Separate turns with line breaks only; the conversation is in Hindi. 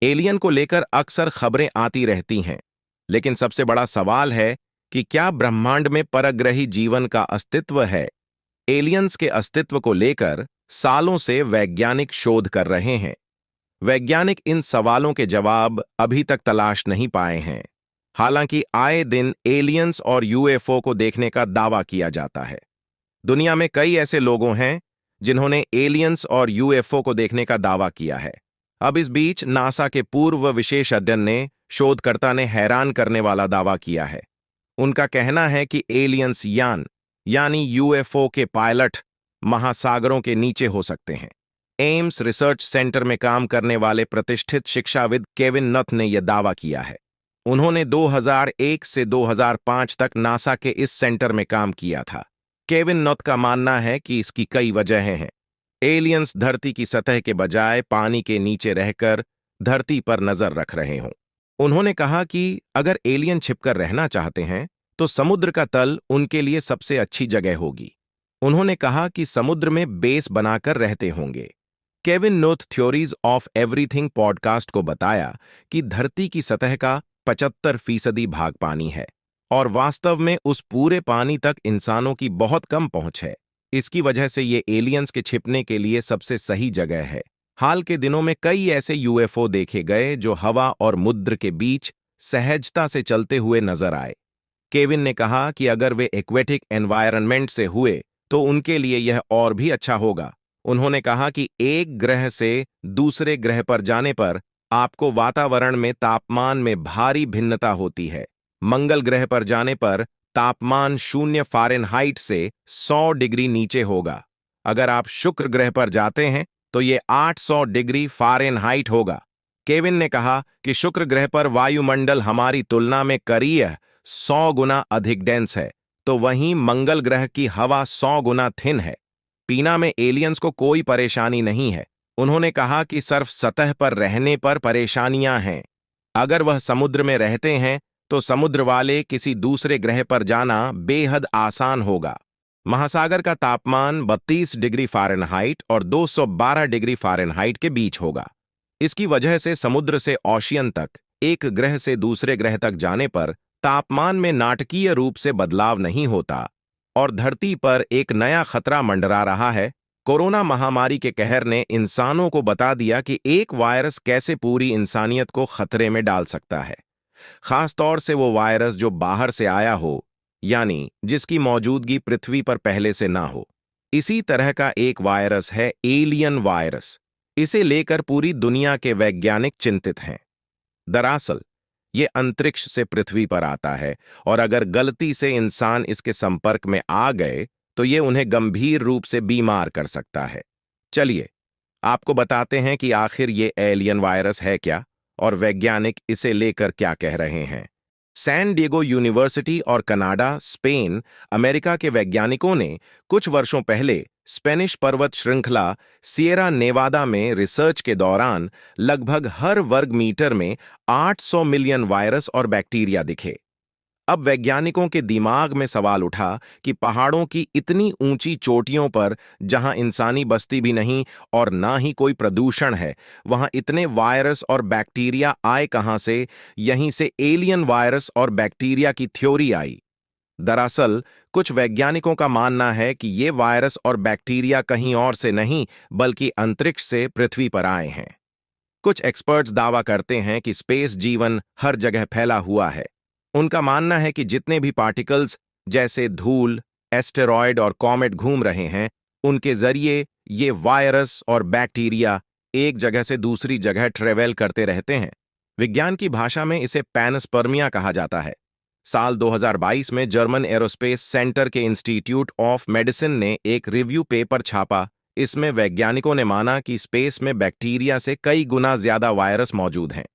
एलियन को लेकर अक्सर खबरें आती रहती हैं, लेकिन सबसे बड़ा सवाल है कि क्या ब्रह्मांड में परग्रही जीवन का अस्तित्व है। एलियंस के अस्तित्व को लेकर सालों से वैज्ञानिक शोध कर रहे हैं। वैज्ञानिक इन सवालों के जवाब अभी तक तलाश नहीं पाए हैं। हालांकि आए दिन एलियंस और यूएफओ को देखने का दावा किया जाता है। दुनिया में कई ऐसे लोगों हैं जिन्होंने एलियंस और यूएफओ को देखने का दावा किया है। अब इस बीच नासा के पूर्व विशेषज्ञ ने शोधकर्ता ने हैरान करने वाला दावा किया है। उनका कहना है कि एलियंस यान यानी यूएफओ के पायलट महासागरों के नीचे हो सकते हैं। एम्स रिसर्च सेंटर में काम करने वाले प्रतिष्ठित शिक्षाविद केविन नथ ने यह दावा किया है। उन्होंने 2001 से 2005 तक नासा के इस सेंटर में काम किया था। केविन नथ का मानना है कि इसकी कई वजहें हैं। एलियंस धरती की सतह के बजाय पानी के नीचे रहकर धरती पर नजर रख रहे हों। उन्होंने कहा कि अगर एलियन छिपकर रहना चाहते हैं तो समुद्र का तल उनके लिए सबसे अच्छी जगह होगी। उन्होंने कहा कि समुद्र में बेस बनाकर रहते होंगे। Kevin Knuth theories of everything podcast को बताया कि धरती की सतह का 75% भाग पानी है और वास्तव में उस पूरे पानी तक इंसानों की बहुत कम पहुंच है। इसकी वजह से ये एलियंस के छिपने के लिए सबसे सही जगह है। हाल के दिनों में कई ऐसे यूएफओ देखे गए जो हवा और मुद्र के बीच सहजता से चलते हुए नजर आए। केविन ने कहा कि अगर वे एक्वेटिक एनवायरनमेंट से हुए तो उनके लिए यह और भी अच्छा होगा। उन्होंने कहा कि एक ग्रह से दूसरे ग्रह पर जाने पर आपको वातावरण में तापमान में भारी भिन्नता होती है। मंगल ग्रह पर जाने पर तापमान 0 फ़ारेनहाइट से 100 डिग्री नीचे होगा। अगर आप शुक्र ग्रह पर जाते हैं तो ये 800 डिग्री फ़ारेनहाइट होगा। केविन ने कहा कि शुक्र ग्रह पर वायुमंडल हमारी तुलना में करीब 100 गुना अधिक डेंस है, तो वहीं मंगल ग्रह की हवा 100 गुना थिन है। पीना में एलियंस को कोई परेशानी नहीं है। उन्होंने कहा कि सिर्फ सतह पर रहने पर परेशानियां हैं। अगर वह समुद्र में रहते हैं तो समुद्र वाले किसी दूसरे ग्रह पर जाना बेहद आसान होगा। महासागर का तापमान 32 डिग्री फ़ारेनहाइट और 212 डिग्री फ़ारेनहाइट के बीच होगा। इसकी वजह से समुद्र से ओशियन तक एक ग्रह से दूसरे ग्रह तक जाने पर तापमान में नाटकीय रूप से बदलाव नहीं होता और धरती पर एक नया खतरा मंडरा रहा है। कोरोना महामारी के कहर ने इंसानों को बता दिया कि एक वायरस कैसे पूरी इंसानियत को खतरे में डाल सकता है। खास तौर से वो वायरस जो बाहर से आया हो, यानी जिसकी मौजूदगी पृथ्वी पर पहले से ना हो। इसी तरह का एक वायरस है एलियन वायरस। इसे लेकर पूरी दुनिया के वैज्ञानिक चिंतित हैं। दरअसल ये अंतरिक्ष से पृथ्वी पर आता है और अगर गलती से इंसान इसके संपर्क में आ गए तो ये उन्हें गंभीर रूप से बीमार कर सकता है। चलिए आपको बताते हैं कि आखिर ये एलियन वायरस है क्या और वैज्ञानिक इसे लेकर क्या कह रहे हैं। सैन डिएगो यूनिवर्सिटी और कनाडा, स्पेन, अमेरिका के वैज्ञानिकों ने कुछ वर्षों पहले स्पेनिश पर्वत श्रृंखला सिएरा नेवादा में रिसर्च के दौरान लगभग हर वर्ग मीटर में 800 मिलियन वायरस और बैक्टीरिया दिखे। अब वैज्ञानिकों के दिमाग में सवाल उठा कि पहाड़ों की इतनी ऊंची चोटियों पर जहां इंसानी बस्ती भी नहीं और ना ही कोई प्रदूषण है, वहां इतने वायरस और बैक्टीरिया आए कहां से। यहीं से एलियन वायरस और बैक्टीरिया की थ्योरी आई। दरअसल कुछ वैज्ञानिकों का मानना है कि ये वायरस और बैक्टीरिया कहीं और से नहीं बल्कि अंतरिक्ष से पृथ्वी पर आए हैं। कुछ एक्सपर्ट्स दावा करते हैं कि स्पेस जीवन हर जगह फैला हुआ है। उनका मानना है कि जितने भी पार्टिकल्स जैसे धूल, एस्टेरॉयड और कॉमेट घूम रहे हैं, उनके जरिए ये वायरस और बैक्टीरिया एक जगह से दूसरी जगह ट्रेवल करते रहते हैं। विज्ञान की भाषा में इसे पैनस्पर्मिया कहा जाता है। साल 2022 में जर्मन एरोस्पेस सेंटर के इंस्टीट्यूट ऑफ मेडिसिन ने एक रिव्यू पेपर छापा। इसमें वैज्ञानिकों ने माना कि स्पेस में बैक्टीरिया से कई गुना ज्यादा वायरस मौजूद हैं।